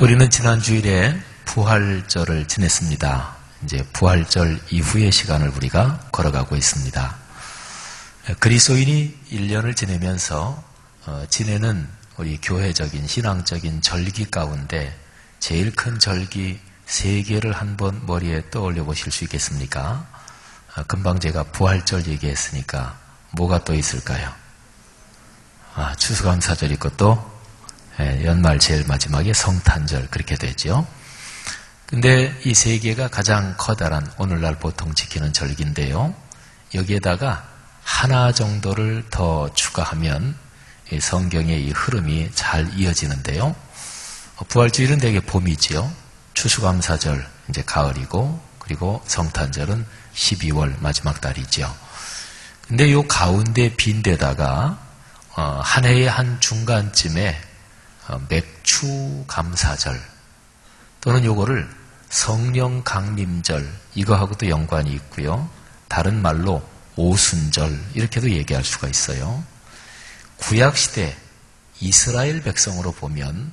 우리는 지난 주일에 부활절을 지냈습니다. 이제 부활절 이후의 시간을 우리가 걸어가고 있습니다. 그리스도인이 1년을 지내면서 지내는 우리 교회적인 신앙적인 절기 가운데 제일 큰 절기 3개를 한번 머리에 떠올려 보실 수 있겠습니까? 금방 제가 부활절 얘기했으니까 뭐가 또 있을까요? 추수감사절 있고 또 연말 제일 마지막에 성탄절 그렇게 되죠. 근데 이 3개가 가장 커다란 오늘날 보통 지키는 절기인데요. 여기에다가 하나 정도를 더 추가하면 성경의 이 흐름이 잘 이어지는데요. 부활주일은 대개 봄이지요. 추수감사절 이제 가을이고, 그리고 성탄절은 12월 마지막 달이죠. 근데 요 가운데 빈 데다가 한 해의 한 중간쯤에 맥추감사절 또는 요거를 성령 강림절 이거하고도 연관이 있고요. 다른 말로 오순절 이렇게도 얘기할 수가 있어요. 구약시대 이스라엘 백성으로 보면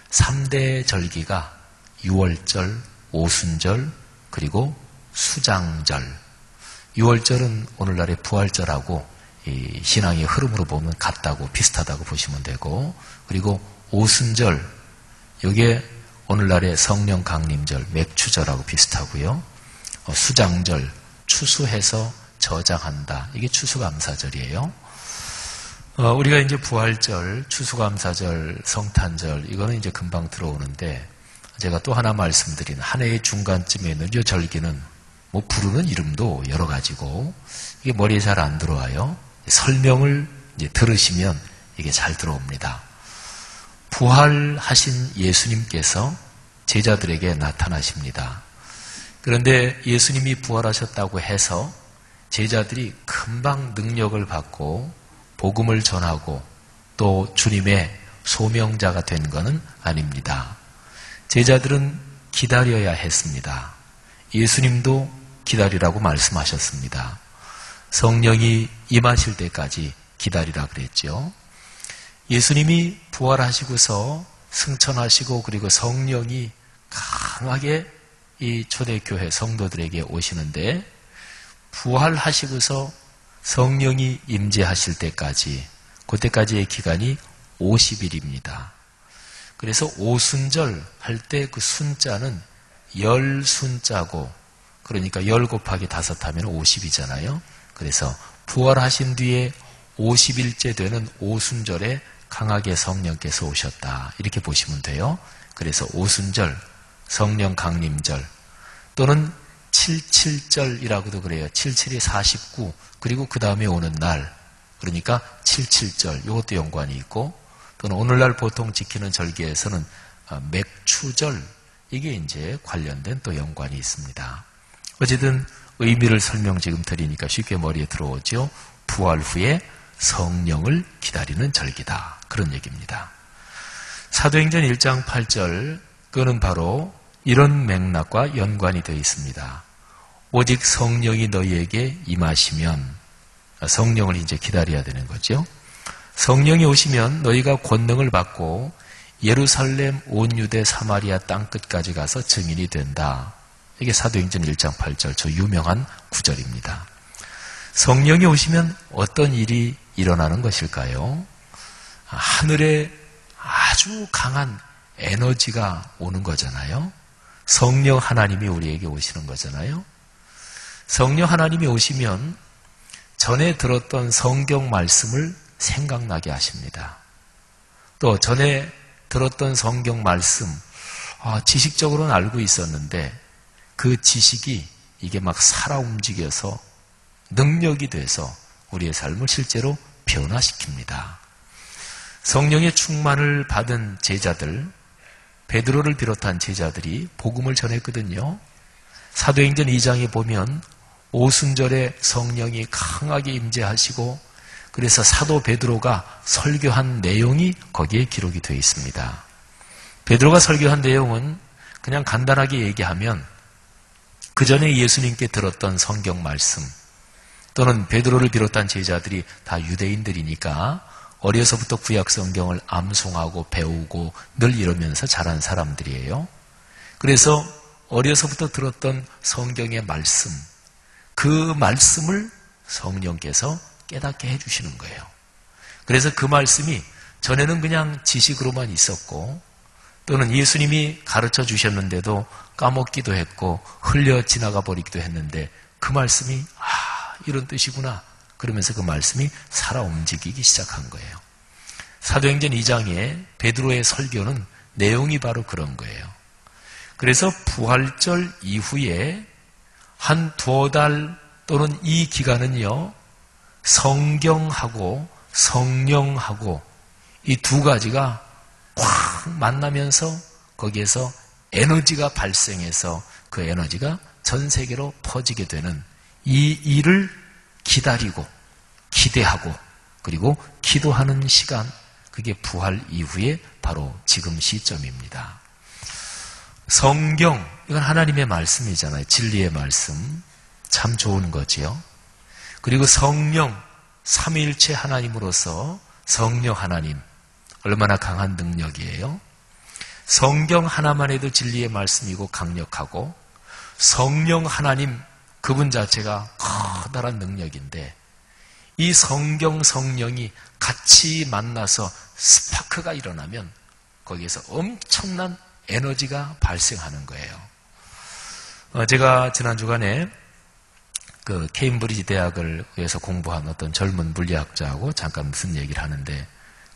3대 절기가 유월절, 오순절, 그리고 수장절. 유월절은 오늘날의 부활절하고 이 신앙의 흐름으로 보면 같다고 비슷하다고 보시면 되고, 그리고 오순절, 이게 오늘날의 성령 강림절, 맥추절하고 비슷하고요. 수장절, 추수해서 저장한다. 이게 추수감사절이에요. 우리가 이제 부활절, 추수감사절, 성탄절, 이거는 이제 금방 들어오는데, 제가 또 하나 말씀드린 한 해의 중간쯤에는 이 절기는 뭐 부르는 이름도 여러 가지고, 이게 머리에 잘 안 들어와요. 설명을 이제 들으시면 이게 잘 들어옵니다. 부활하신 예수님께서 제자들에게 나타나십니다. 그런데 예수님이 부활하셨다고 해서 제자들이 금방 능력을 받고 복음을 전하고 또 주님의 소명자가 된 것은 아닙니다. 제자들은 기다려야 했습니다. 예수님도 기다리라고 말씀하셨습니다. 성령이 임하실 때까지 기다리라 그랬죠. 예수님이 부활하시고서 승천하시고 그리고 성령이 강하게 이 초대교회 성도들에게 오시는데, 부활하시고서 성령이 임재하실 때까지, 그때까지의 기간이 50일입니다. 그래서 오순절 할 때 그 순자는 열 순자고, 그러니까 열 곱하기 5 하면 50이잖아요. 그래서 부활하신 뒤에 50일째 되는 오순절에 강하게 성령께서 오셨다. 이렇게 보시면 돼요. 그래서 오순절, 성령 강림절, 또는 77절이라고도 그래요. 77이 49, 그리고 그 다음에 오는 날, 그러니까 77절, 이것도 연관이 있고, 또는 오늘날 보통 지키는 절기에서는 맥추절, 이게 이제 관련된 또 연관이 있습니다. 어쨌든 의미를 설명 지금 드리니까 쉽게 머리에 들어오죠. 부활 후에 성령을 기다리는 절기다. 그런 얘기입니다. 사도행전 1장 8절, 그는 바로 이런 맥락과 연관이 되어 있습니다. 오직 성령이 너희에게 임하시면, 성령을 이제 기다려야 되는 거죠. 성령이 오시면 너희가 권능을 받고 예루살렘 온 유대 사마리아 땅끝까지 가서 증인이 된다. 이게 사도행전 1장 8절 저 유명한 구절입니다. 성령이 오시면 어떤 일이 일어나는 것일까요? 하늘에 아주 강한 에너지가 오는 거잖아요. 성령 하나님이 우리에게 오시는 거잖아요. 성령 하나님이 오시면 전에 들었던 성경 말씀을 생각나게 하십니다. 또 전에 들었던 성경 말씀, 지식적으로는 알고 있었는데 그 지식이 이게 막 살아 움직여서 능력이 돼서 우리의 삶을 실제로 변화시킵니다. 성령의 충만을 받은 제자들, 베드로를 비롯한 제자들이 복음을 전했거든요. 사도행전 2장에 보면 오순절에 성령이 강하게 임재하시고, 그래서 사도 베드로가 설교한 내용이 거기에 기록이 되어 있습니다. 베드로가 설교한 내용은 그냥 간단하게 얘기하면 그 전에 예수님께 들었던 성경 말씀, 또는 베드로를 비롯한 제자들이 다 유대인들이니까 어려서부터 구약 성경을 암송하고 배우고 늘 이러면서 자란 사람들이에요. 그래서 어려서부터 들었던 성경의 말씀, 그 말씀을 성령께서 깨닫게 해주시는 거예요. 그래서 그 말씀이 전에는 그냥 지식으로만 있었고 또는 예수님이 가르쳐 주셨는데도 까먹기도 했고 흘려 지나가 버리기도 했는데 그 말씀이 이런 뜻이구나 그러면서 그 말씀이 살아 움직이기 시작한 거예요. 사도행전 2장에 베드로의 설교는 내용이 바로 그런 거예요. 그래서 부활절 이후에 한 두어 달 또는 이 기간은요, 성경하고 성령하고 이 두 가지가 확 만나면서 거기에서 에너지가 발생해서 그 에너지가 전 세계로 퍼지게 되는 이 일을 기다리고 기대하고 그리고 기도하는 시간, 그게 부활 이후에 바로 지금 시점입니다. 성경, 이건 하나님의 말씀이잖아요. 진리의 말씀. 참 좋은 거지요. 그리고 성령, 삼위일체 하나님으로서 성령 하나님, 얼마나 강한 능력이에요. 성경 하나만 해도 진리의 말씀이고 강력하고 성령 하나님, 그분 자체가 커다란 능력인데 이 성경, 성령이 같이 만나서 스파크가 일어나면 거기에서 엄청난 에너지가 발생하는 거예요. 제가 지난 주간에 그 케임브리지 대학을 위해서 공부한 어떤 젊은 물리학자하고 잠깐 무슨 얘기를 하는데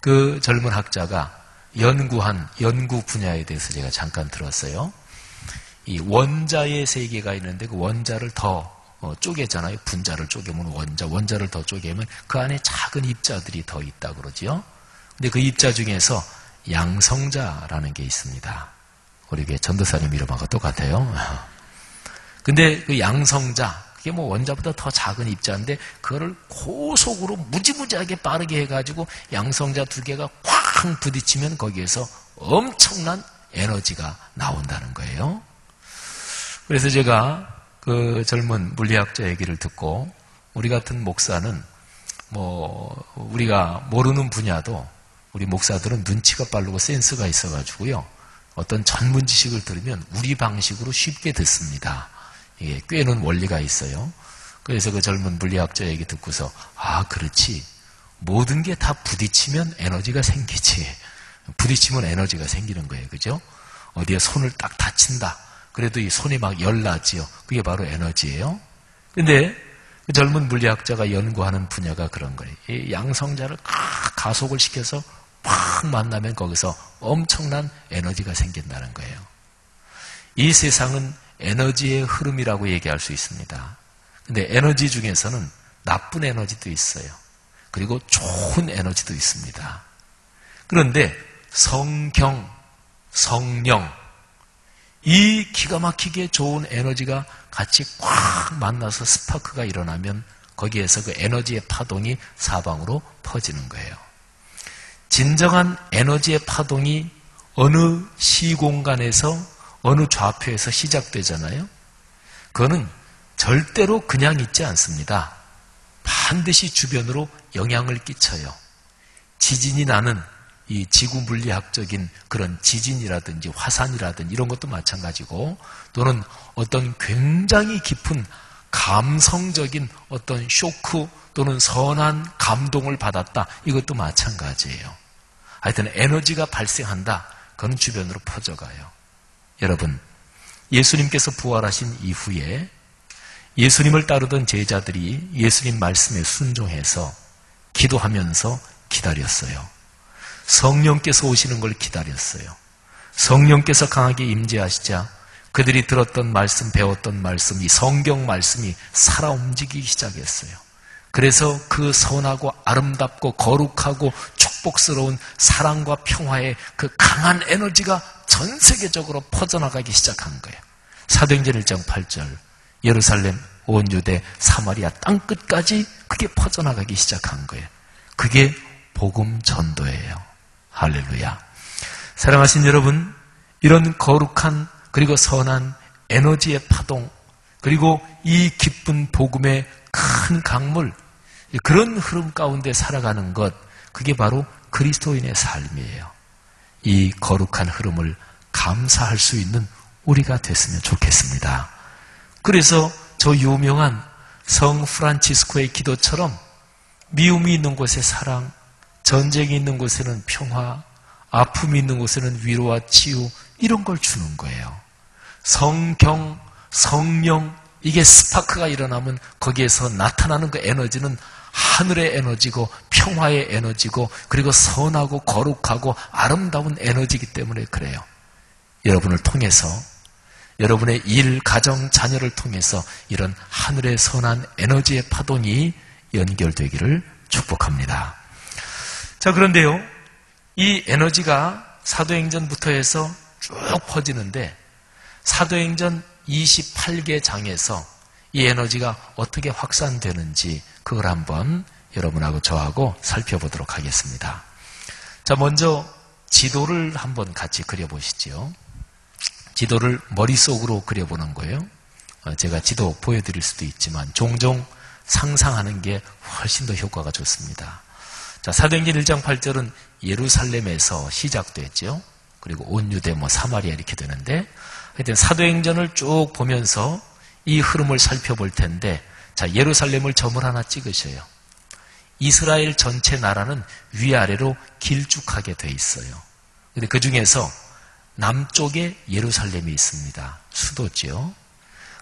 그 젊은 학자가 연구한 연구 분야에 대해서 제가 잠깐 들었어요. 이 원자의 세계가 있는데 그 원자를 더 쪼개잖아요. 분자를 쪼개면 원자를 더 쪼개면 그 안에 작은 입자들이 더 있다 그러지요. 근데 그 입자 중에서 양성자라는 게 있습니다. 우리 전도사님 이름하고 똑같아요. 근데 그 양성자, 그게 뭐 원자보다 더 작은 입자인데 그거를 고속으로 무지무지하게 빠르게 해가지고 양성자 두 개가 쾅 부딪히면 거기에서 엄청난 에너지가 나온다는 거예요. 그래서 제가 그 젊은 물리학자 얘기를 듣고 우리 같은 목사는 우리가 모르는 분야도 우리 목사들은 눈치가 빠르고 센스가 있어가지고요. 어떤 전문 지식을 들으면 우리 방식으로 쉽게 듣습니다. 이게 꿰는 원리가 있어요. 그래서 그 젊은 물리학자 얘기 듣고서 그렇지. 모든 게 다 부딪히면 에너지가 생기지. 부딪히면 에너지가 생기는 거예요. 그죠? 어디에 손을 딱 다친다. 그래도 이 손이 막 열나지요. 그게 바로 에너지예요. 근데 그 젊은 물리학자가 연구하는 분야가 그런 거예요. 이 양성자를 가속을 시켜서 팍 만나면 거기서 엄청난 에너지가 생긴다는 거예요. 이 세상은 에너지의 흐름이라고 얘기할 수 있습니다. 근데 에너지 중에서는 나쁜 에너지도 있어요. 그리고 좋은 에너지도 있습니다. 그런데 성경, 성령, 이 기가 막히게 좋은 에너지가 같이 꽉 만나서 스파크가 일어나면 거기에서 그 에너지의 파동이 사방으로 퍼지는 거예요. 진정한 에너지의 파동이 어느 시공간에서 어느 좌표에서 시작되잖아요. 그거는 절대로 그냥 있지 않습니다. 반드시 주변으로 영향을 끼쳐요. 지진이 나는 이 지구 물리학적인 그런 지진이라든지 화산이라든지 이런 것도 마찬가지고 또는 어떤 굉장히 깊은 감성적인 어떤 쇼크 또는 선한 감동을 받았다. 이것도 마찬가지예요. 하여튼 에너지가 발생한다. 그건 주변으로 퍼져가요. 여러분, 예수님께서 부활하신 이후에 예수님을 따르던 제자들이 예수님 말씀에 순종해서 기도하면서 기다렸어요. 성령께서 오시는 걸 기다렸어요. 성령께서 강하게 임재하시자 그들이 들었던 말씀, 배웠던 말씀, 이 성경 말씀이 살아 움직이기 시작했어요. 그래서 그 선하고 아름답고 거룩하고 축복스러운 사랑과 평화의 그 강한 에너지가 전 세계적으로 퍼져나가기 시작한 거예요. 사도행전 1장 8절 예루살렘, 온 유대, 사마리아 땅끝까지 그게 퍼져나가기 시작한 거예요. 그게 복음 전도예요. 할렐루야. 사랑하신 여러분, 이런 거룩한 그리고 선한 에너지의 파동 그리고 이 기쁜 복음의 큰 강물, 그런 흐름 가운데 살아가는 것, 그게 바로 그리스도인의 삶이에요. 이 거룩한 흐름을 감사할 수 있는 우리가 됐으면 좋겠습니다. 그래서 저 유명한 성 프란치스코의 기도처럼 미움이 있는 곳에 사랑, 전쟁이 있는 곳에는 평화, 아픔이 있는 곳에는 위로와 치유, 이런 걸 주는 거예요. 성경, 성령, 이게 스파크가 일어나면 거기에서 나타나는 그 에너지는 하늘의 에너지고 평화의 에너지고 그리고 선하고 거룩하고 아름다운 에너지이기 때문에 그래요. 여러분을 통해서, 여러분의 일, 가정, 자녀를 통해서 이런 하늘의 선한 에너지의 파동이 연결되기를 축복합니다. 자, 그런데요, 이 에너지가 사도행전부터 해서 쭉 퍼지는데 사도행전 28개 장에서 이 에너지가 어떻게 확산되는지 그걸 한번 여러분하고 저하고 살펴보도록 하겠습니다. 자, 먼저 지도를 한번 같이 그려보시죠. 지도를 머릿속으로 그려보는 거예요. 제가 지도 보여드릴 수도 있지만 종종 상상하는 게 훨씬 더 효과가 좋습니다. 자, 사도행전 1장 8절은 예루살렘에서 시작됐죠. 그리고 온 유대, 사마리아 이렇게 되는데 하여튼 사도행전을 쭉 보면서 이 흐름을 살펴볼 텐데, 자, 예루살렘을 점을 하나 찍으셔요. 이스라엘 전체 나라는 위아래로 길쭉하게 돼 있어요. 근데 그 중에서 남쪽에 예루살렘이 있습니다. 수도죠.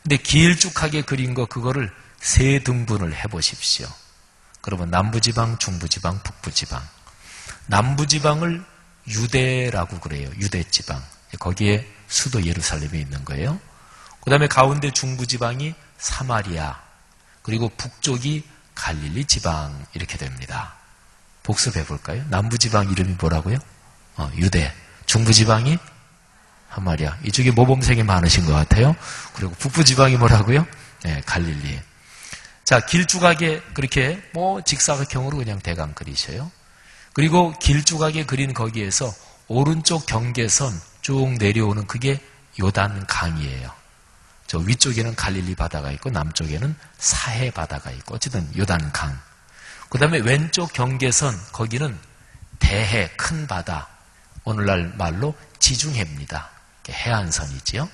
근데 길쭉하게 그린 거 그거를 세 등분을 해보십시오. 그러면 남부지방, 중부지방, 북부지방. 남부지방을 유대라고 그래요. 유대지방. 거기에 수도 예루살렘이 있는 거예요. 그 다음에 가운데 중부지방이 사마리아, 그리고 북쪽이 갈릴리 지방 이렇게 됩니다. 복습해 볼까요? 남부지방 이름이 뭐라고요? 유대. 중부지방이 사마리아. 이쪽에 모범생이 많으신 것 같아요. 그리고 북부지방이 뭐라고요? 네, 갈릴리. 자, 길쭉하게 그렇게 직사각형으로 그냥 대강 그리셔요. 그리고 길쭉하게 그린 거기에서 오른쪽 경계선 쭉 내려오는 그게 요단 강이에요. 저 위쪽에는 갈릴리 바다가 있고 남쪽에는 사해 바다가 있고 어쨌든 요단 강. 그 다음에 왼쪽 경계선 거기는 대해 큰 바다. 오늘날 말로 지중해입니다. 해안선이지요.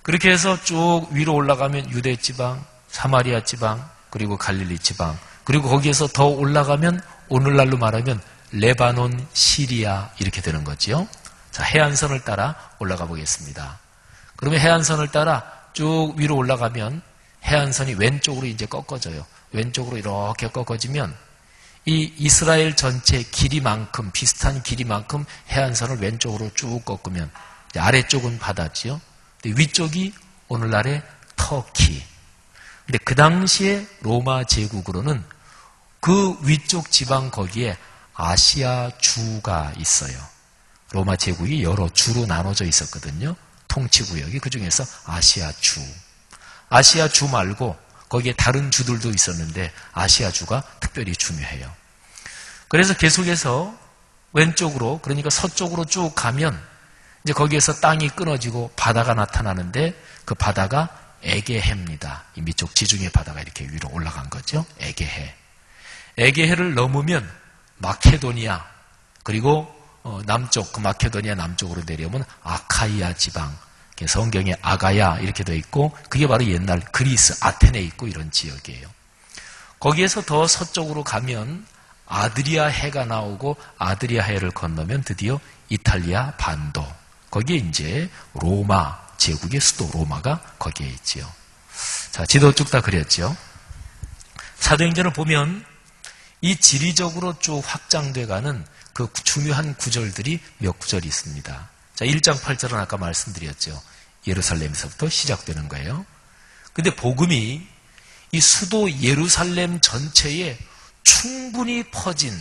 그렇게 해서 쭉 위로 올라가면 유대 지방, 사마리아 지방, 그리고 갈릴리 지방, 그리고 거기에서 더 올라가면 오늘날로 말하면 레바논, 시리아 이렇게 되는 거지요. 자, 해안선을 따라 올라가 보겠습니다. 그러면 해안선을 따라 쭉 위로 올라가면 해안선이 왼쪽으로 이제 꺾어져요. 왼쪽으로 이렇게 꺾어지면 이 이스라엘 전체 길이만큼, 비슷한 길이만큼 해안선을 왼쪽으로 쭉 꺾으면 아래쪽은 바다지요. 근데 위쪽이 오늘날의 터키. 근데 그 당시에 로마 제국으로는 그 위쪽 지방 거기에 아시아 주가 있어요. 로마 제국이 여러 주로 나눠져 있었거든요. 통치구역이 그 중에서 아시아 주. 아시아 주 말고 거기에 다른 주들도 있었는데 아시아 주가 특별히 중요해요. 그래서 계속해서 왼쪽으로, 그러니까 서쪽으로 쭉 가면 이제 거기에서 땅이 끊어지고 바다가 나타나는데 그 바다가 에게해입니다. 이 밑쪽 지중해 바다가 이렇게 위로 올라간 거죠. 에게해. 에게해를 넘으면 마케도니아, 그리고 남쪽, 그 마케도니아 남쪽으로 내려오면 아카이아 지방, 성경에 아가야 이렇게 되어 있고 그게 바로 옛날 그리스, 아테네 있고 이런 지역이에요. 거기에서 더 서쪽으로 가면 아드리아 해가 나오고 아드리아 해를 건너면 드디어 이탈리아 반도, 거기에 이제 로마 제국의 수도 로마가 거기에 있지요. 자, 지도 쭉 다 그렸죠. 사도행전을 보면 이 지리적으로 쭉 확장돼가는 그 중요한 구절들이 몇 구절이 있습니다. 자, 1장 8절은 아까 말씀드렸죠. 예루살렘에서부터 시작되는 거예요. 근데 복음이 이 수도 예루살렘 전체에 충분히 퍼진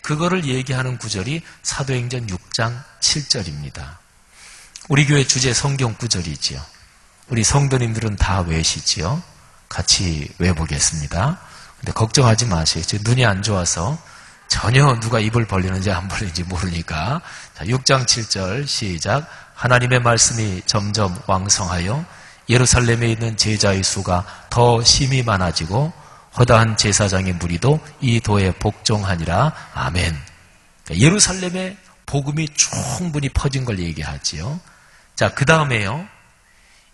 그거를 얘기하는 구절이 사도행전 6장 7절입니다. 우리 교회 주제 성경 구절이지요. 우리 성도님들은 다 외시지요. 같이 외보겠습니다. 근데 걱정하지 마세요. 제 눈이 안 좋아서 전혀 누가 입을 벌리는지 안 벌리는지 모르니까. 자, 6장 7절 시작. 하나님의 말씀이 점점 왕성하여 예루살렘에 있는 제자의 수가 더 심히 많아지고 허다한 제사장의 무리도 이 도에 복종하니라. 아멘. 예루살렘에 복음이 충분히 퍼진 걸 얘기하지요. 자, 그 다음에요.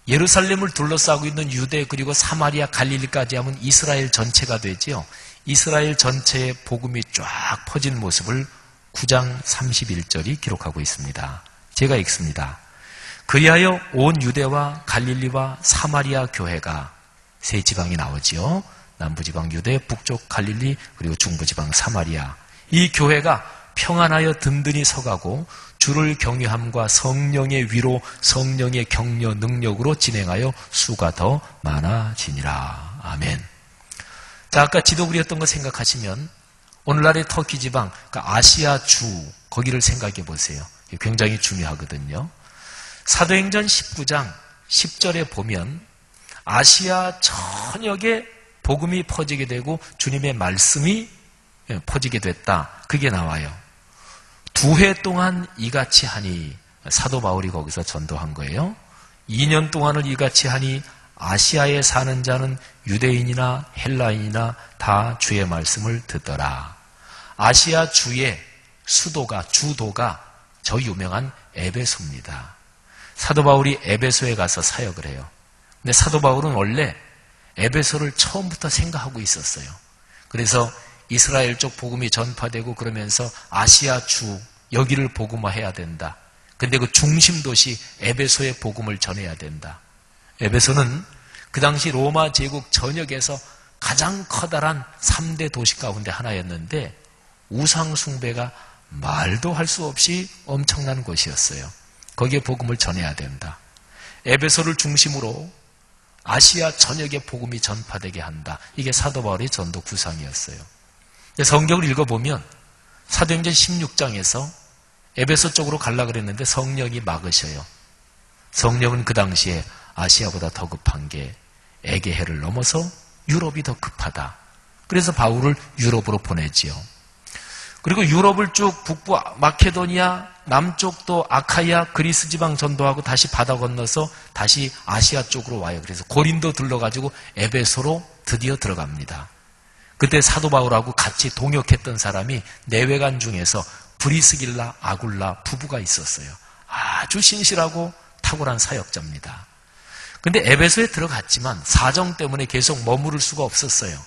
예루살렘을 둘러싸고 있는 유대 그리고 사마리아 갈릴리까지 하면 이스라엘 전체가 되지요. 이스라엘 전체에 복음이 쫙 퍼진 모습을 9장 31절이 기록하고 있습니다. 제가 읽습니다. 그리하여 온 유대와 갈릴리와 사마리아 교회가 세 지방이 나오지요. 남부지방 유대, 북쪽 갈릴리, 그리고 중부지방 사마리아. 이 교회가 평안하여 든든히 서가고 주를 경외함과 성령의 위로 성령의 격려 능력으로 진행하여 수가 더 많아지니라. 아멘. 자, 아까 지도 그렸던 거 생각하시면 오늘날의 터키 지방, 그러니까 아시아 주, 거기를 생각해 보세요. 굉장히 중요하거든요. 사도행전 19장 10절에 보면 아시아 전역에 복음이 퍼지게 되고 주님의 말씀이 퍼지게 됐다. 그게 나와요. 2해 동안 이같이 하니, 사도 바울이 거기서 전도한 거예요. 2년 동안을 이같이 하니 아시아에 사는 자는 유대인이나 헬라인이나 다 주의 말씀을 듣더라. 아시아 주의 주도가 저 유명한 에베소입니다. 사도 바울이 에베소에 가서 사역을 해요. 근데 사도 바울은 원래 에베소를 처음부터 생각하고 있었어요. 그래서 이스라엘 쪽 복음이 전파되고 그러면서 아시아 주 여기를 복음화해야 된다. 근데 그 중심 도시 에베소의 복음을 전해야 된다. 에베소는 그 당시 로마 제국 전역에서 가장 커다란 3대 도시 가운데 하나였는데 우상 숭배가 말도 할 수 없이 엄청난 곳이었어요. 거기에 복음을 전해야 된다. 에베소를 중심으로 아시아 전역에 복음이 전파되게 한다. 이게 사도 바울의 전도 구상이었어요. 성경을 읽어보면 사도행전 16장에서 에베소 쪽으로 가려고 그랬는데 성령이 막으셔요. 성령은 그 당시에 아시아보다 더 급한 게 에게해를 넘어서 유럽이 더 급하다. 그래서 바울을 유럽으로 보내지요. 그리고 유럽을 쭉 북부 마케도니아, 남쪽도 아카이아, 그리스 지방 전도하고 다시 바다 건너서 다시 아시아 쪽으로 와요. 그래서 고린도 들러가지고 에베소로 드디어 들어갑니다. 그때 사도 바울하고 같이 동역했던 사람이 내외관 중에서 브리스길라, 아굴라 부부가 있었어요. 아주 신실하고 탁월한 사역자입니다. 근데 에베소에 들어갔지만 사정 때문에 계속 머무를 수가 없었어요.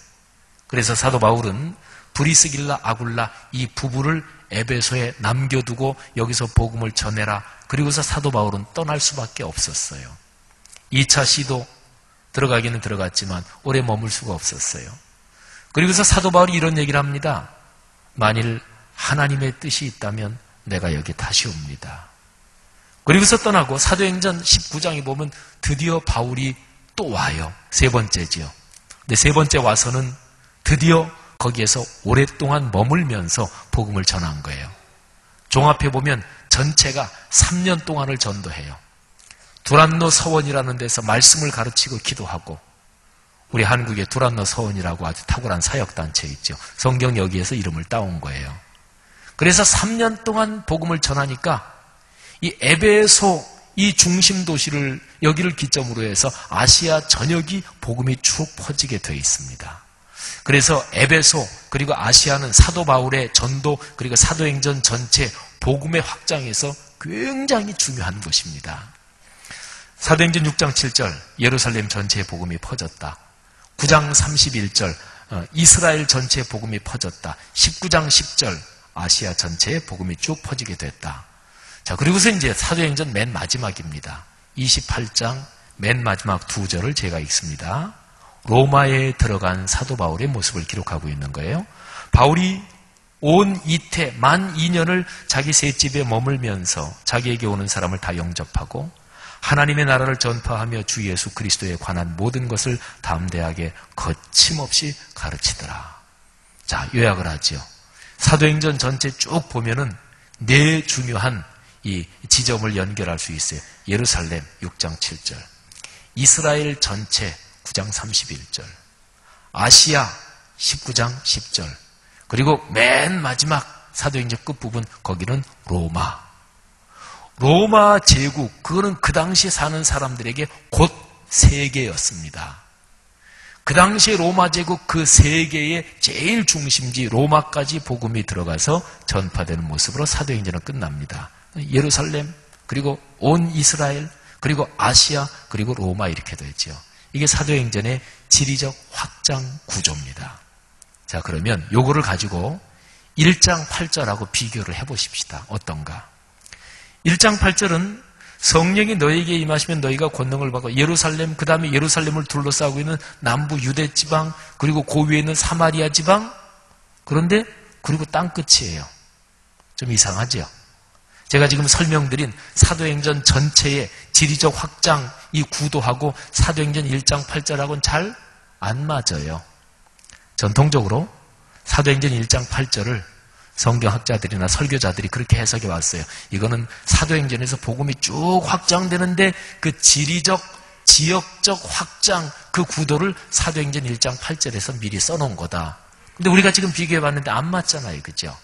그래서 사도 바울은 브리스길라, 아굴라 이 부부를 에베소에 남겨두고 여기서 복음을 전해라. 그리고서 사도 바울은 떠날 수밖에 없었어요. 2차 시도 들어가기는 들어갔지만 오래 머물 수가 없었어요. 그리고서 사도 바울이 이런 얘기를 합니다. 만일 하나님의 뜻이 있다면 내가 여기 다시 옵니다. 그리고서 떠나고 사도행전 19장에 보면 드디어 바울이 또 와요. 세 번째지요. 근데 세 번째 와서는 드디어 거기에서 오랫동안 머물면서 복음을 전한 거예요. 종합해 보면 전체가 3년 동안을 전도해요. 두란노 서원이라는 데서 말씀을 가르치고 기도하고, 우리 한국에 두란노 서원이라고 아주 탁월한 사역단체 있죠. 성경 여기에서 이름을 따온 거예요. 그래서 3년 동안 복음을 전하니까 이 에베소 이 중심 도시를 여기를 기점으로 해서 아시아 전역이 복음이 쭉 퍼지게 되어 있습니다. 그래서 에베소 그리고 아시아는 사도 바울의 전도 그리고 사도행전 전체 복음의 확장에서 굉장히 중요한 곳입니다. 사도행전 6장 7절 예루살렘 전체에 복음이 퍼졌다. 9장 31절 이스라엘 전체에 복음이 퍼졌다. 19장 10절 아시아 전체에 복음이 쭉 퍼지게 됐다. 자, 그리고서 이제 사도행전 맨 마지막입니다. 28장 맨 마지막 2절을 제가 읽습니다. 로마에 들어간 사도 바울의 모습을 기록하고 있는 거예요. 바울이 온 이태 만 2년을 자기 셋집에 머물면서 자기에게 오는 사람을 다 영접하고 하나님의 나라를 전파하며 주 예수 그리스도에 관한 모든 것을 담대하게 거침없이 가르치더라. 자, 요약을 하죠. 사도행전 전체 쭉 보면은 네 중요한 이 지점을 연결할 수 있어요. 예루살렘 6장 7절, 이스라엘 전체 9장 31절, 아시아 19장 10절, 그리고 맨 마지막 사도행전 끝부분 거기는 로마 제국, 그거는 그 당시 사는 사람들에게 곧 세계였습니다. 그 당시에 로마 제국 그 세계의 제일 중심지 로마까지 복음이 들어가서 전파되는 모습으로 사도행전은 끝납니다. 예루살렘, 그리고 온 이스라엘, 그리고 아시아, 그리고 로마 이렇게 되죠. 이게 사도행전의 지리적 확장 구조입니다. 자, 그러면 요거를 가지고 1장 8절하고 비교를 해보십시다. 어떤가? 1장 8절은 성령이 너에게 임하시면 너희가 권능을 받고 예루살렘, 그 다음에 예루살렘을 둘러싸고 있는 남부 유대 지방, 그리고 그 위에 있는 사마리아 지방, 그런데 그리고 땅끝이에요. 좀 이상하죠? 제가 지금 설명드린 사도행전 전체의 지리적 확장 이 구도하고 사도행전 1장 8절하고는 잘 안 맞아요. 전통적으로 사도행전 1장 8절을 성경학자들이나 설교자들이 그렇게 해석해 왔어요. 이거는 사도행전에서 복음이 쭉 확장되는데 그 지리적, 지역적 확장 그 구도를 사도행전 1장 8절에서 미리 써놓은 거다. 근데 우리가 지금 비교해 봤는데 안 맞잖아요. 그죠?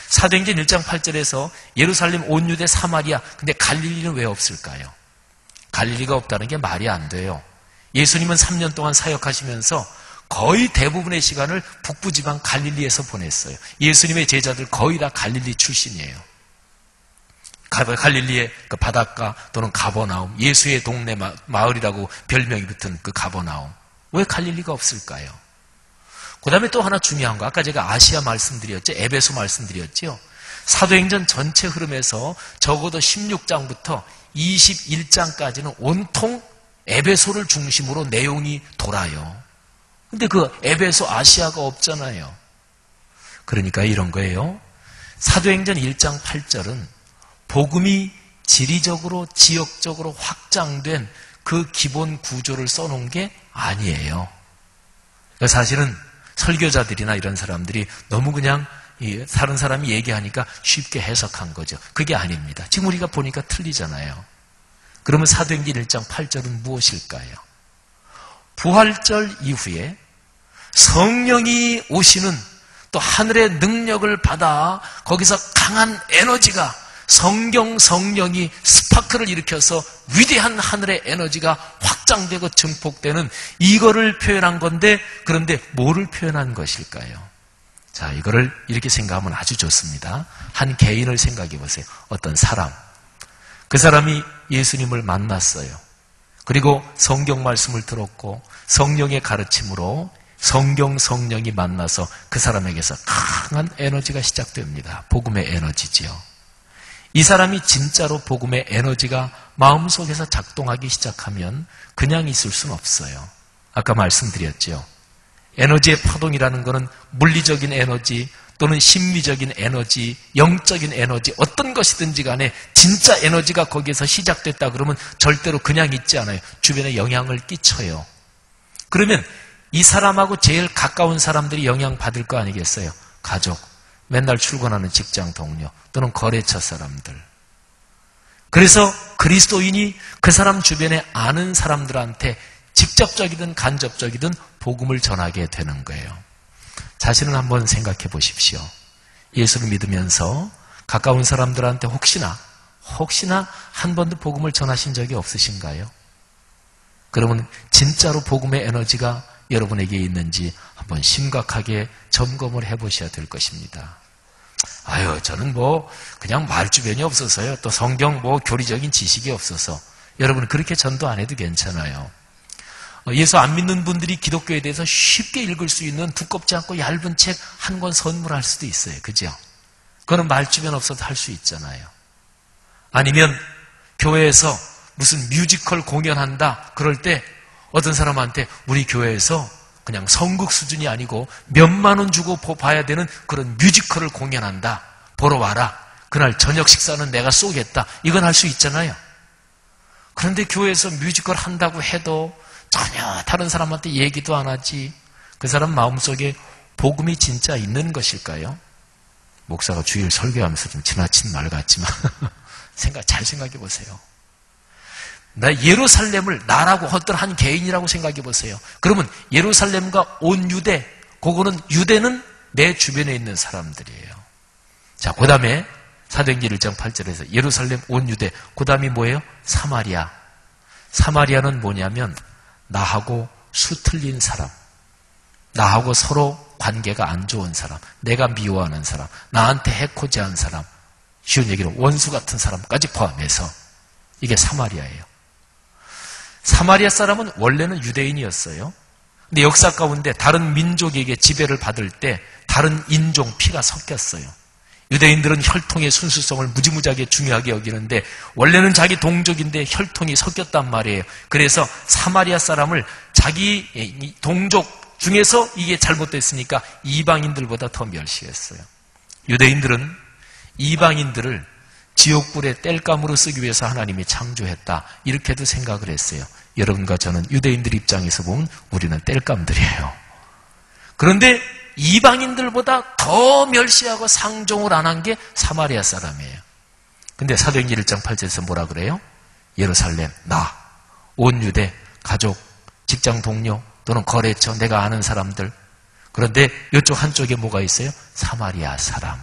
사도행전 1장 8절에서 예루살렘, 온 유대, 사마리아, 근데 갈릴리는 왜 없을까요? 갈릴리가 없다는 게 말이 안 돼요. 예수님은 3년 동안 사역하시면서 거의 대부분의 시간을 북부지방 갈릴리에서 보냈어요. 예수님의 제자들 거의 다 갈릴리 출신이에요. 갈릴리의 그 바닷가 또는 가버나움, 예수의 동네 마을이라고 별명이 붙은 그 가버나움. 왜 갈릴리가 없을까요? 그 다음에 또 하나 중요한 거, 아까 제가 아시아 말씀드렸죠? 에베소 말씀드렸죠? 사도행전 전체 흐름에서 적어도 16장부터 21장까지는 온통 에베소를 중심으로 내용이 돌아요. 근데 그 에베소 아시아가 없잖아요. 그러니까 이런 거예요. 사도행전 1장 8절은 복음이 지리적으로 지역적으로 확장된 그 기본 구조를 써놓은 게 아니에요. 사실은 설교자들이나 이런 사람들이 너무 그냥 다른 사람이 얘기하니까 쉽게 해석한 거죠. 그게 아닙니다. 지금 우리가 보니까 틀리잖아요. 그러면 사도행전 1장 8절은 무엇일까요? 부활절 이후에 성령이 오시는 또 하늘의 능력을 받아 거기서 강한 에너지가 성령이 스파크를 일으켜서 위대한 하늘의 에너지가 확장되고 증폭되는 이거를 표현한 건데, 그런데 뭐를 표현한 것일까요? 자, 이거를 이렇게 생각하면 아주 좋습니다. 한 개인을 생각해 보세요. 어떤 사람. 그 사람이 예수님을 만났어요. 그리고 성경 말씀을 들었고 성령의 가르침으로 성령이 만나서 그 사람에게서 강한 에너지가 시작됩니다. 복음의 에너지지요. 이 사람이 진짜로 복음의 에너지가 마음속에서 작동하기 시작하면 그냥 있을 수는 없어요. 아까 말씀드렸죠. 에너지의 파동이라는 것은 물리적인 에너지 또는 심미적인 에너지, 영적인 에너지, 어떤 것이든지 간에 진짜 에너지가 거기에서 시작됐다 그러면 절대로 그냥 있지 않아요. 주변에 영향을 끼쳐요. 그러면 이 사람하고 제일 가까운 사람들이 영향받을 거 아니겠어요? 가족, 맨날 출근하는 직장 동료 또는 거래처 사람들. 그래서 그리스도인이 그 사람 주변에 아는 사람들한테 직접적이든 간접적이든 복음을 전하게 되는 거예요. 자신을 한번 생각해 보십시오. 예수를 믿으면서 가까운 사람들한테 혹시나 한 번도 복음을 전하신 적이 없으신가요? 그러면 진짜로 복음의 에너지가 여러분에게 있는지 한번 심각하게 점검을 해보셔야 될 것입니다. 저는 그냥 말주변이 없어서요. 또 성경 교리적인 지식이 없어서. 여러분 그렇게 전도 안 해도 괜찮아요. 예수 안 믿는 분들이 기독교에 대해서 쉽게 읽을 수 있는 두껍지 않고 얇은 책 한 권 선물할 수도 있어요. 그죠? 그거는 말주변 없어도 할 수 있잖아요. 아니면 교회에서 무슨 뮤지컬 공연한다 그럴 때 어떤 사람한테 우리 교회에서 그냥 성극 수준이 아니고 몇만 원 주고 봐야 되는 그런 뮤지컬을 공연한다. 보러 와라. 그날 저녁 식사는 내가 쏘겠다. 이건 할 수 있잖아요. 그런데 교회에서 뮤지컬 한다고 해도 전혀 다른 사람한테 얘기도 안 하지. 그 사람 마음속에 복음이 진짜 있는 것일까요? 목사가 주일 설교하면서 좀 지나친 말 같지만 잘 생각해 보세요. 나 예루살렘을 나라고 어떤 한 개인이라고 생각해 보세요. 그러면 예루살렘과 온 유대, 그거는 유대는 내 주변에 있는 사람들이에요. 자, 그 다음에 사도행전 1장 8절에서 예루살렘, 온 유대, 그 다음이 뭐예요? 사마리아. 사마리아는 뭐냐면 나하고 수틀린 사람, 나하고 서로 관계가 안 좋은 사람, 내가 미워하는 사람, 나한테 해코지한 사람, 쉬운 얘기로 원수 같은 사람까지 포함해서 이게 사마리아예요. 사마리아 사람은 원래는 유대인이었어요. 근데 역사 가운데 다른 민족에게 지배를 받을 때 다른 인종 피가 섞였어요. 유대인들은 혈통의 순수성을 무지무지하게 중요하게 여기는데 원래는 자기 동족인데 혈통이 섞였단 말이에요. 그래서 사마리아 사람을 자기 동족 중에서 이게 잘못됐으니까 이방인들보다 더 멸시했어요. 유대인들은 이방인들을 지옥불의 땔감으로 쓰기 위해서 하나님이 창조했다, 이렇게도 생각을 했어요. 여러분과 저는 유대인들 입장에서 보면 우리는 땔감들이에요. 그런데 이방인들보다 더 멸시하고 상종을 안 한 게 사마리아 사람이에요. 근데 사도행전 1장 8절에서 뭐라 그래요? 예루살렘, 나, 온 유대, 가족, 직장 동료 또는 거래처, 내가 아는 사람들. 그런데 이쪽 한쪽에 뭐가 있어요? 사마리아 사람.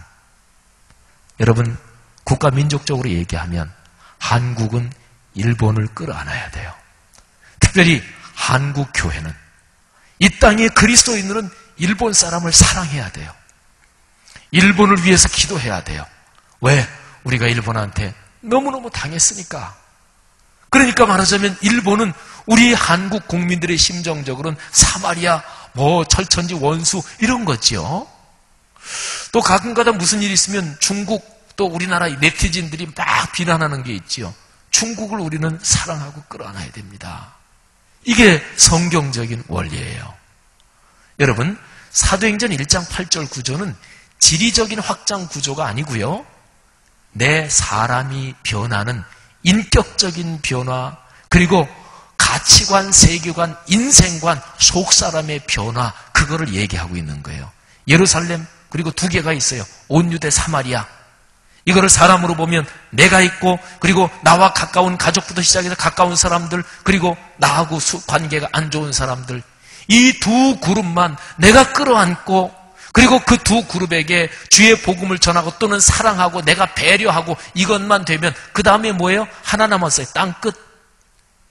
여러분, 국가 민족적으로 얘기하면 한국은 일본을 끌어안아야 돼요. 특별히 한국 교회는, 이 땅의 그리스도인들은 일본 사람을 사랑해야 돼요. 일본을 위해서 기도해야 돼요. 왜? 우리가 일본한테 너무너무 당했으니까. 그러니까 말하자면 일본은 우리 한국 국민들의 심정적으로는 사마리아, 철천지 원수 이런 거죠. 또 가끔가다 무슨 일이 있으면 중국, 또 우리나라 네티즌들이 막 비난하는 게 있지요. 중국을 우리는 사랑하고 끌어안아야 됩니다. 이게 성경적인 원리예요. 여러분, 사도행전 1장 8절 구조는 지리적인 확장 구조가 아니고요, 내 사람이 변하는 인격적인 변화, 그리고 가치관, 세계관, 인생관, 속사람의 변화, 그거를 얘기하고 있는 거예요. 예루살렘, 그리고 두 개가 있어요. 온 유대, 사마리아. 이거를 사람으로 보면 내가 있고, 그리고 나와 가까운 가족부터 시작해서 가까운 사람들, 그리고 나하고 관계가 안 좋은 사람들, 이 두 그룹만 내가 끌어안고, 그리고 그 두 그룹에게 주의 복음을 전하고 또는 사랑하고 내가 배려하고 이것만 되면 그 다음에 뭐예요? 하나 남았어요. 땅 끝.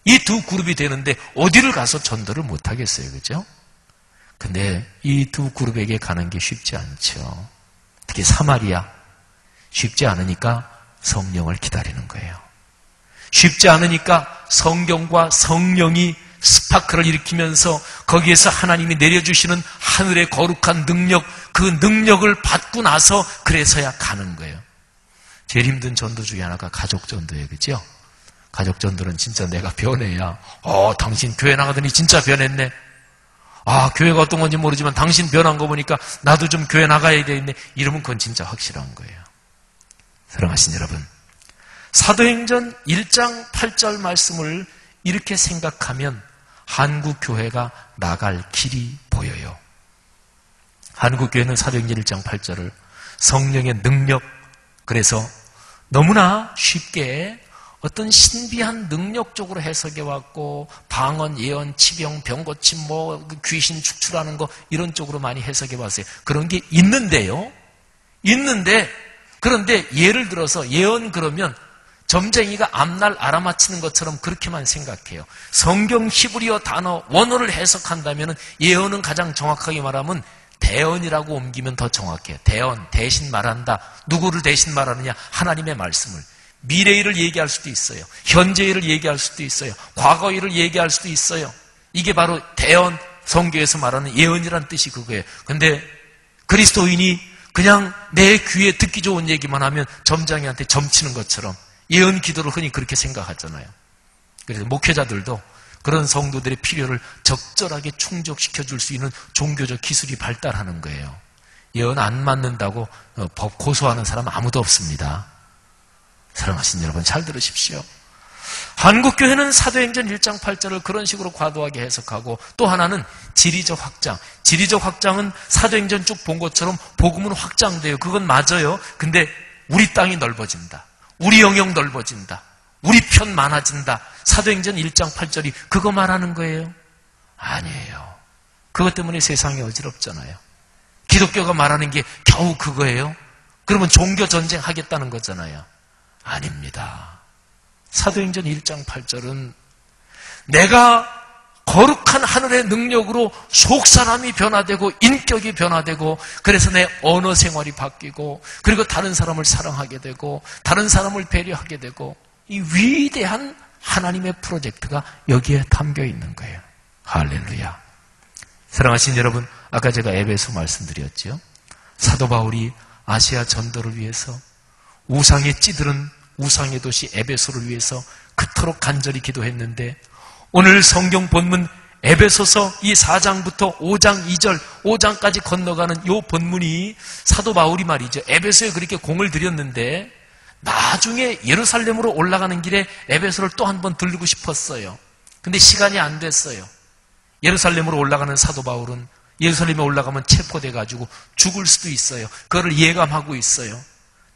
이 두 그룹이 되는데 어디를 가서 전도를 못 하겠어요, 그죠? 근데 이 두 그룹에게 가는 게 쉽지 않죠. 특히 사마리아, 쉽지 않으니까 성령을 기다리는 거예요. 쉽지 않으니까 성경과 성령이 스파크를 일으키면서 거기에서 하나님이 내려주시는 하늘의 거룩한 능력, 그 능력을 받고 나서 그래서야 가는 거예요. 제일 힘든 전도 중에 하나가 가족 전도예요, 그죠? 가족 전도는 진짜 내가 변해야, 당신 교회 나가더니 진짜 변했네. 교회가 어떤 건지 모르지만 당신 변한 거 보니까 나도 좀 교회 나가야 되겠네. 이러면 그건 진짜 확실한 거예요. 사랑하신 여러분, 사도행전 1장 8절 말씀을 이렇게 생각하면 한국 교회가 나갈 길이 보여요. 한국 교회는 사도행전 1장 8절을 성령의 능력, 그래서 너무나 쉽게 어떤 신비한 능력적으로 해석해 왔고, 방언, 예언, 치병, 병고침, 귀신 축출하는 거 이런 쪽으로 많이 해석해 왔어요. 그런 게 있는데요. 그런데 예를 들어서 예언 그러면 점쟁이가 앞날 알아맞히는 것처럼 그렇게만 생각해요. 성경 히브리어 단어 원어를 해석한다면 예언은 가장 정확하게 말하면 대언이라고 옮기면 더 정확해요. 대언, 대신 말한다. 누구를 대신 말하느냐? 하나님의 말씀을. 미래일을 얘기할 수도 있어요. 현재일을 얘기할 수도 있어요. 과거일을 얘기할 수도 있어요. 이게 바로 대언, 성경에서 말하는 예언이란 뜻이 그거예요. 근데 그리스도인이 그냥 내 귀에 듣기 좋은 얘기만 하면 점장이한테 점치는 것처럼 예언 기도를 흔히 그렇게 생각하잖아요. 그래서 목회자들도 그런 성도들의 필요를 적절하게 충족시켜 줄 수 있는 종교적 기술이 발달하는 거예요. 예언 안 맞는다고 법 고소하는 사람 아무도 없습니다. 사랑하신 여러분, 잘 들으십시오. 한국교회는 사도행전 1장 8절을 그런 식으로 과도하게 해석하고, 또 하나는 지리적 확장. 지리적 확장은 사도행전 쭉 본 것처럼 복음은 확장돼요. 그건 맞아요. 근데 우리 땅이 넓어진다. 우리 영역 넓어진다. 우리 편 많아진다. 사도행전 1장 8절이 그거 말하는 거예요? 아니에요. 그것 때문에 세상이 어지럽잖아요. 기독교가 말하는 게 겨우 그거예요? 그러면 종교 전쟁 하겠다는 거잖아요. 아닙니다. 사도행전 1장 8절은 내가 거룩한 하늘의 능력으로 속사람이 변화되고 인격이 변화되고 그래서 내 언어 생활이 바뀌고 그리고 다른 사람을 사랑하게 되고 다른 사람을 배려하게 되고 이 위대한 하나님의 프로젝트가 여기에 담겨 있는 거예요. 할렐루야. 사랑하신 여러분, 아까 제가 에베소 말씀드렸죠. 사도 바울이 아시아 전도를 위해서 우상에 찌들은 우상의 도시 에베소를 위해서 그토록 간절히 기도했는데 오늘 성경 본문 에베소서 이 4장부터 5장 2절 5장까지 건너가는 이 본문이 사도 바울이 말이죠. 에베소에 그렇게 공을 들였는데 나중에 예루살렘으로 올라가는 길에 에베소를 또 한 번 들르고 싶었어요. 근데 시간이 안 됐어요. 예루살렘으로 올라가는 사도 바울은 예루살렘에 올라가면 체포돼가지고 죽을 수도 있어요. 그거를 예감하고 있어요.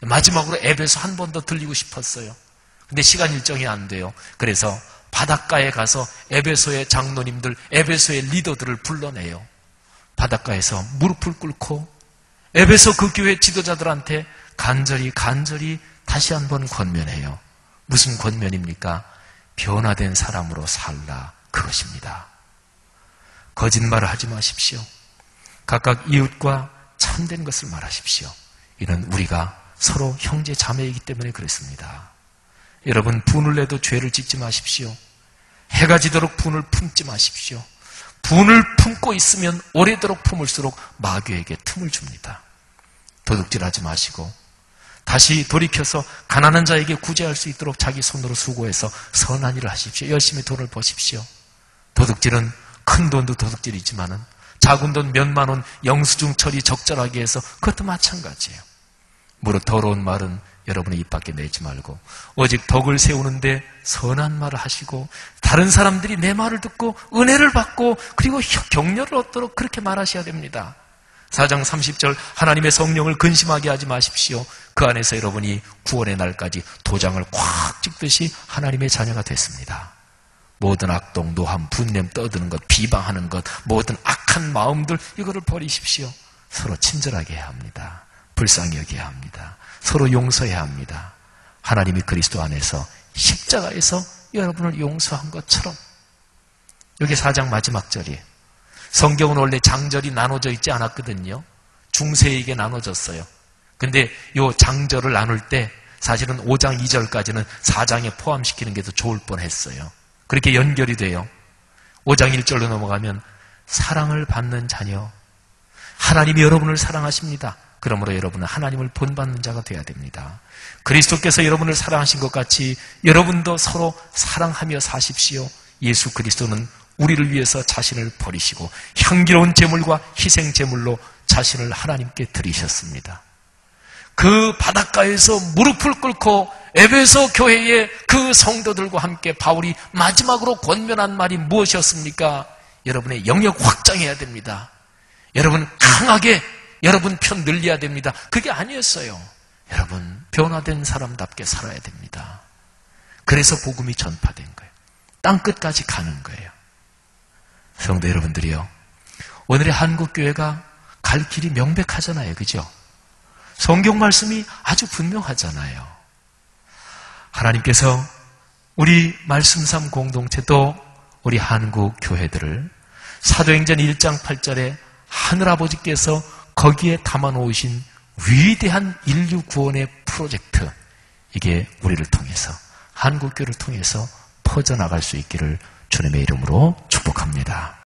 마지막으로 에베소 한 번 더 들리고 싶었어요. 근데 시간 일정이 안 돼요. 그래서 바닷가에 가서 에베소의 장로님들, 에베소의 리더들을 불러내요. 바닷가에서 무릎을 꿇고 에베소 그 교회 지도자들한테 간절히 다시 한번 권면해요. 무슨 권면입니까? 변화된 사람으로 살라, 그것입니다. 거짓말을 하지 마십시오. 각각 이웃과 참된 것을 말하십시오. 이는 우리가 서로 형제 자매이기 때문에 그렇습니다. 여러분, 분을 내도 죄를 짓지 마십시오. 해가 지도록 분을 품지 마십시오. 분을 품고 있으면 오래도록 품을수록 마귀에게 틈을 줍니다. 도둑질하지 마시고 다시 돌이켜서 가난한 자에게 구제할 수 있도록 자기 손으로 수고해서 선한 일을 하십시오. 열심히 돈을 버십시오. 도둑질은 큰 돈도 도둑질이지만은 작은 돈 몇만 원 영수증 처리 적절하게 해서 그것도 마찬가지예요. 무릇 더러운 말은 여러분의 입 밖에 내지 말고 오직 덕을 세우는데 선한 말을 하시고 다른 사람들이 내 말을 듣고 은혜를 받고 그리고 격려를 얻도록 그렇게 말하셔야 됩니다. 4장 30절 하나님의 성령을 근심하게 하지 마십시오. 그 안에서 여러분이 구원의 날까지 도장을 꽉 찍듯이 하나님의 자녀가 됐습니다. 모든 악동, 노함, 분냄 떠드는 것, 비방하는 것, 모든 악한 마음들 이거를 버리십시오. 서로 친절하게 해야 합니다. 불쌍히 여겨야 합니다. 서로 용서해야 합니다. 하나님이 그리스도 안에서 십자가에서 여러분을 용서한 것처럼. 여기 4장 마지막 절이에요. 성경은 원래 장절이 나눠져 있지 않았거든요. 중세에게 나눠졌어요. 근데 이 장절을 나눌 때 사실은 5장 2절까지는 4장에 포함시키는 게 더 좋을 뻔했어요. 그렇게 연결이 돼요. 5장 1절로 넘어가면 사랑을 받는 자녀. 하나님이 여러분을 사랑하십니다. 그러므로 여러분은 하나님을 본받는 자가 되어야 됩니다. 그리스도께서 여러분을 사랑하신 것 같이 여러분도 서로 사랑하며 사십시오. 예수 그리스도는 우리를 위해서 자신을 버리시고 향기로운 제물과 희생 제물로 자신을 하나님께 드리셨습니다. 그 바닷가에서 무릎을 꿇고 에베소 교회의 그 성도들과 함께 바울이 마지막으로 권면한 말이 무엇이었습니까? 여러분의 영역 확장해야 됩니다. 여러분 강하게 여러분 편 늘려야 됩니다. 그게 아니었어요. 여러분 변화된 사람답게 살아야 됩니다. 그래서 복음이 전파된 거예요. 땅끝까지 가는 거예요. 성도 여러분들이요, 오늘의 한국교회가 갈 길이 명백하잖아요. 그죠? 성경 말씀이 아주 분명하잖아요. 하나님께서 우리 말씀삼 공동체도 우리 한국 교회들을 사도행전 1장 8절에 하늘아버지께서 거기에 담아놓으신 위대한 인류 구원의 프로젝트, 이게 우리를 통해서 한국교회를 통해서 퍼져나갈 수 있기를 주님의 이름으로 축복합니다.